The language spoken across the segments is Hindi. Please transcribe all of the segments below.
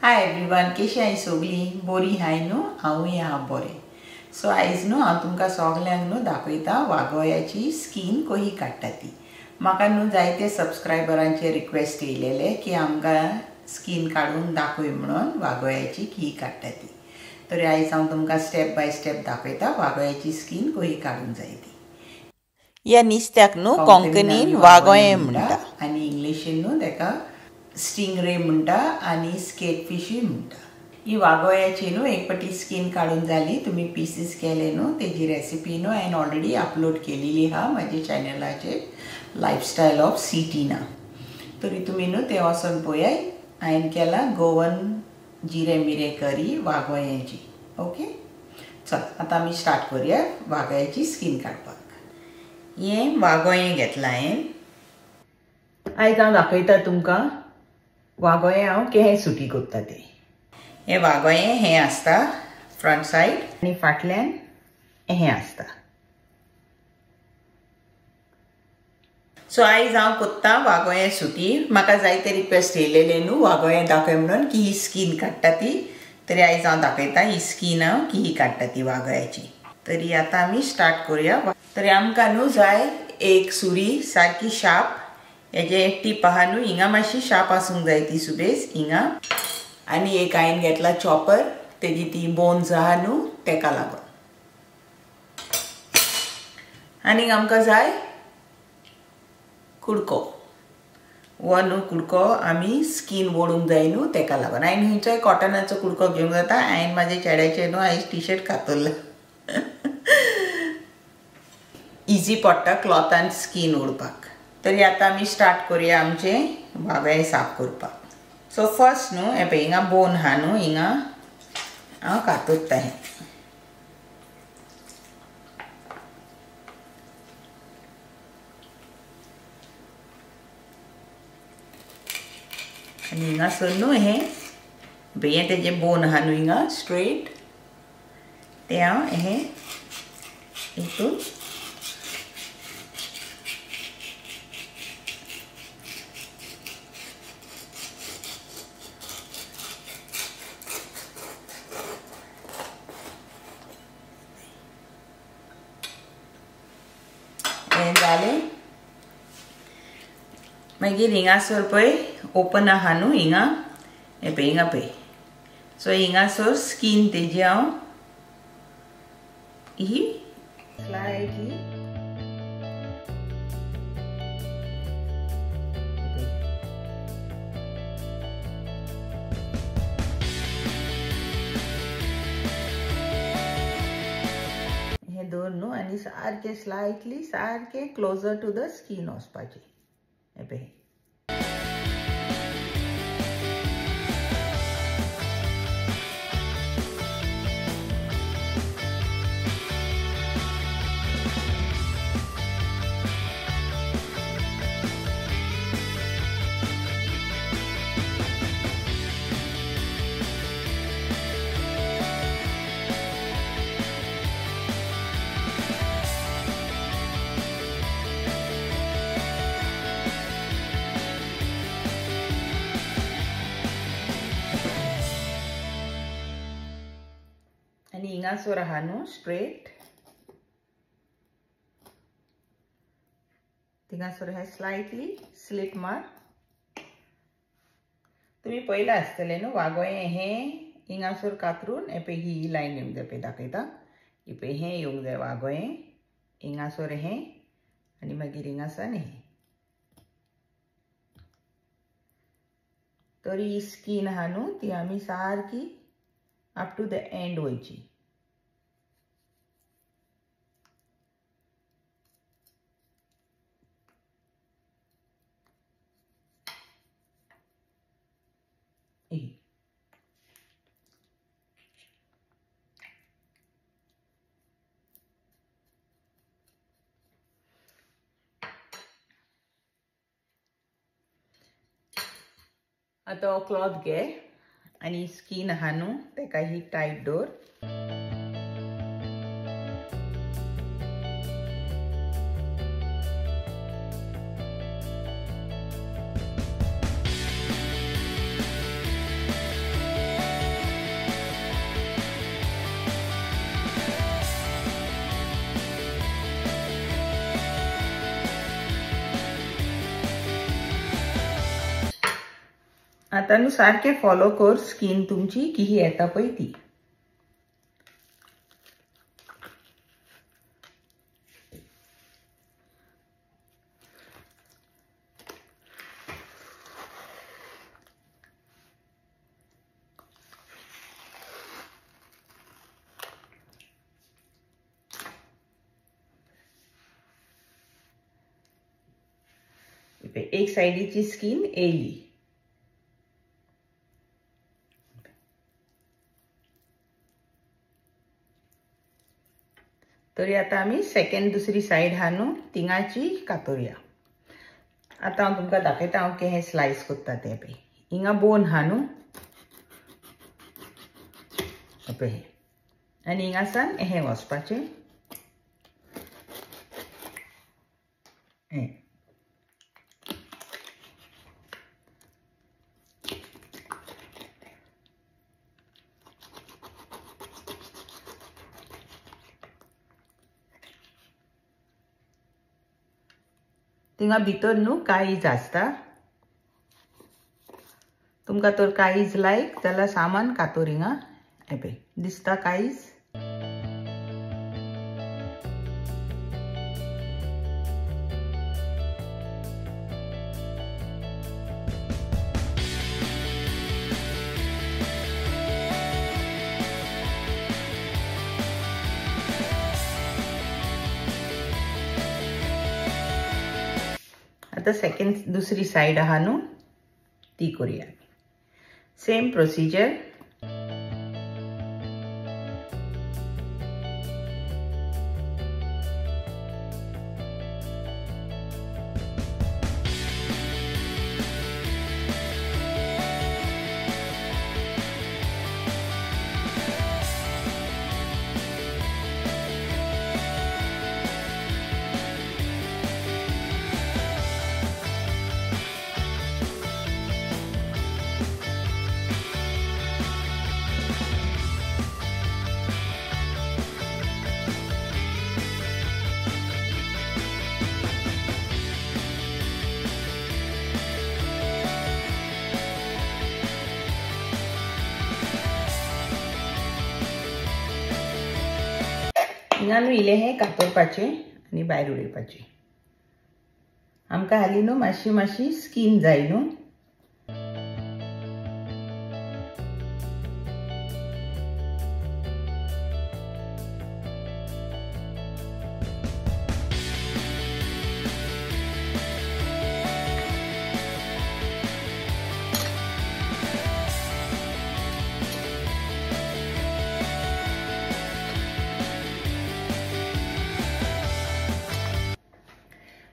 हाय एवरीवन, कशी आई सगळी बरी हाय न्हू? हांवूय आहा बरें. सो आयज न्हू हांव तुमकां सगल्यांक न्हू दाखयता वागोयाची स्कीन कशी काडटा ती. म्हाका न्हू जायते सबस्क्रायबरांचे रिक्वेस्ट येयलेले की आमकां स्कीन काडून दाखय म्हणून वागोयाची की काडटा ती. तर आयज हांव तुमकां स्टेप बाय स्टेप दाखयता वागोयाची स्कीन कशी काडूंक जाय ती. ह्या नुस्त्याक न्हू कोंकणीन वागोये म्हणटा आनी इंग्लिशीन न्हू ताका स्टिंगरे म्हणटा आनी स्केटफिशूय म्हणटा. ही वागोयाची न्हू एक पटी स्कीन काडून जाली, तुमी पीसीस केले न्हू तेजी रेसिपी न्हू हांवें ऑलरेडी अपलोड केलेली आहा म्हाज्या चॅनलाचेर लायफस्टायल ऑफ सिटीना. तरी तुमी न्हू ते वचून पळयात. हांवें केला गोवन जिरे मिरे करी वागोयाची. ओके, चल आतां आमी स्टार्ट करुया वागोयाची स्कीन काडपाक. हें वागोयें घेतलां हांवें. आयज हांव दाखयता तुमकां वागोयें हांव केहें सुटी कोत्ता तें. हें वागोयें हें आसता फ्रंट सायड आनी फाटल्यान हें आसता. सो आयज हांव कोत्ता वागोयें सुटी. म्हाका जायते रिक्वेस्ट येयलेले न्हू वागोयें दाखय म्हणून की ही स्कीन काडटा ती. तरी आयज हांव दाखयता ही स्कीन हांव की ही काडटा ती वागोयाची. तरी आतां आमी स्टार्ट करुया. तरी आमकां न्हू जाय एक सुरी सारकी शार्प. हेजे टीप आहा न्हू हिंगा मातशी शार्प आसूंक जाय ती सुबेज हिंगा. आनी एक हांवें घेतला चॉपर, तेजी ती बोन्स आहा न्हू तेका लागून. आनीक आमकां जाय कुडको. हो न्हू कुडको आमी स्कीन ओडूंक जाय न्हू तेका लागून. हांवें खंयचोय कॉटनाचो कुडको घेवंक जाता. हांवें म्हाज्या चेड्याचें न्हू आयज टी शर्ट कातरला. इजी पडटा क्लॉथान स्कीन ओडपाक. तरी आतां आमी स्टार्ट करुया आमचें वागोयें साफ करपाक. सो फर्स्ट न्हू हें पळय हिंगा बोन आहा न्हू हिंगा हांव कातरता हें. आनी हिंगासर न्हू हें पळय हें तेजें बोन आहा न्हू हिंगा स्ट्रेट तें हांव हें हितून जालें. मागीर हिंगासर पळय ओपन आहा न्हू हिंगा हें पळय हिंगा पळय. सो हिंगासर स्कीन तेजी हांव ही स्लायटली हें दोन न्हू आनी सारकें स्लायटली सारकें क्लोजर टू द स्कीन वचपाचें. हें पळय आनी हिंगासर आहा न्हू स्ट्रेट थिंगासर हे स्लायटली स्लीट मार्क. तुमी पळयलां आसतलें न्हू वागोयें हें हिंगासर कातरून हें पळय ही लायन येवंक जाय पळय दाखयता. ही पळय हें येवंक जाय वागोयें हिंगासर हें आनी मागीर हिंगासान हें. तरी ही स्कीन आहा न्हू ती आमी सारकी अप टू द एंड वयची. आतां हो क्लॉथ घे आनी स्कीन आहा न्हू तेका ही टायट दवर. आता न्हू सारखे फॉलो कर स्कीन तुमची की ही येता पळय ती. एक साइडीची स्कीन येयली. तरी आता आम्ही सेकंड दुसरी साइड हा न्हू तिंगाची कातोरया. आता हांव तुमकां दाखयता हांव केहे स्लाइस कोत्ता ते पळय. हिंगा बोन हा न्हू पळय आनी हिंगासान हे वचपाचें. तिंगा भितर न्हू काळीज आसता. तुमकां तर काळीज लायक जाल्यार सामान कातोर हिंगा हे पळय दिसता काळीज. आता सेकंड दुसरी साइड आहा न्हू ती करूया. Same procedure. हिंगा न्हू इले हे कातरपाचे आनी भायर उडयपाचे. आमकां हाली न्हू मातशी मातशी स्कीन जाय न्हू.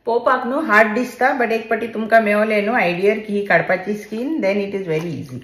पोवपाक न्हू हार्ड दिसता बट एक पाटी तुमकां मेवलें न्हू आयडियर की ही काडपाची स्कीन then it is very easy.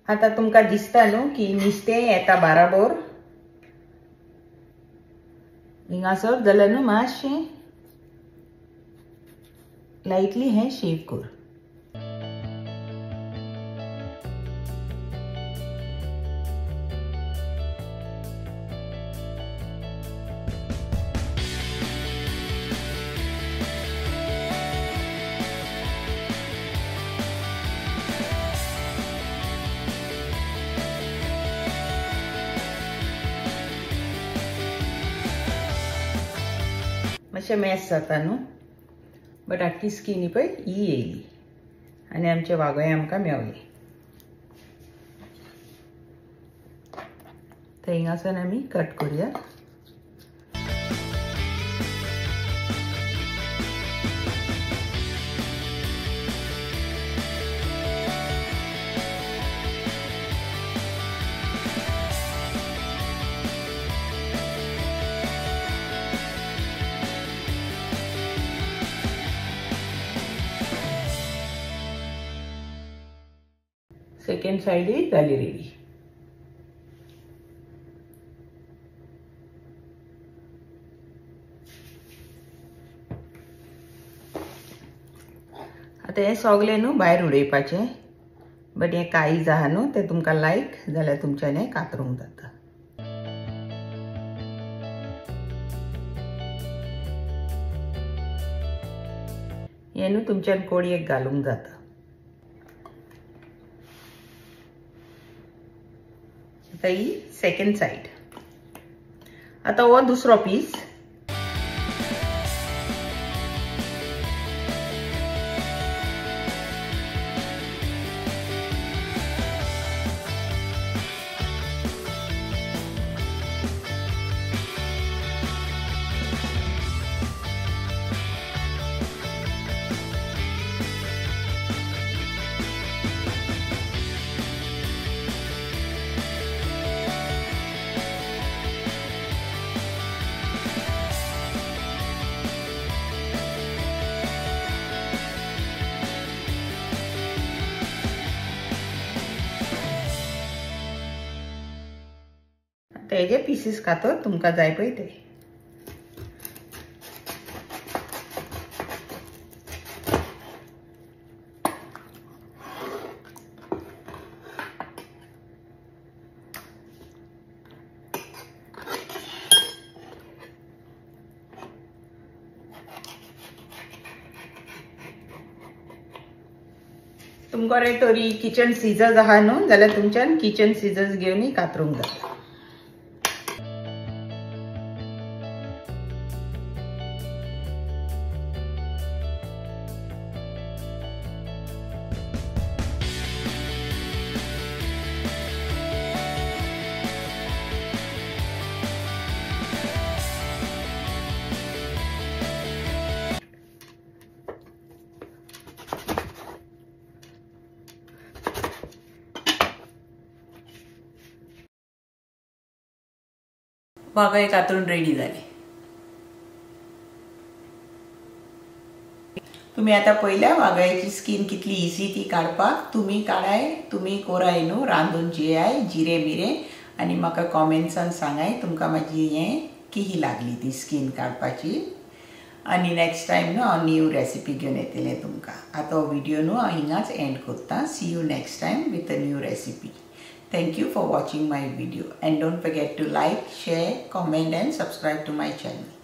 आता तुमकां दिसता न्हू की नुस्तें येता बाराबर हिंगासर जाल्यार न्हू मातशें लायटली हें शेव कर. मातशें मॅस जाता न्हू बट आटली स्कीन ही पळय ही येयली आनी आमचे वागोय आमकां मेवलें. तर हिंगासान आमी कट करूया. सेकंड साइड जाली रेडी. आता हे सगळे न्हू भायर उडयपाचे बट हे काळीज आहा न्हू ते तुमकां लायक जाल्यार तुमच्यान हे कातरूंक जाता. हे न्हू तुमच्यान कोळयेक घालूंक जाता. आता ही सेकंड साइड. आता हो दुसरो पीस तेजे पीसीस कातो तुमकां जाय पळय ते. तुमकोडे तरी किचन सिजर्स आहा न्हू जाल्यार तुमच्यान किचन सिजर्स घेवन कातरूंक जाता. वागय कातरून रेडी जाले. तुम्ही आता पळयल्या वागयाची स्किन कितली इजी ती काडपाक. तुम्ही काडाय, तुम्ही कोराय न्हू रांदून जेयाय जिरे मिरे आनी म्हाका कॉमेंट्सान सांगाय तुमकां म्हाजी हें किही लागली ती स्किन काडपाची. आनी नेक्स्ट टायम न्हू हांव न्यू रेसिपी घेवन येतलें तुमकां. आतां हो व्हिडिओ न्हू हांव हिंगाच एंड कोत्ता. See you next time with a new recipe. Thank you for watching my video and don't forget to like, share, comment and subscribe to my channel.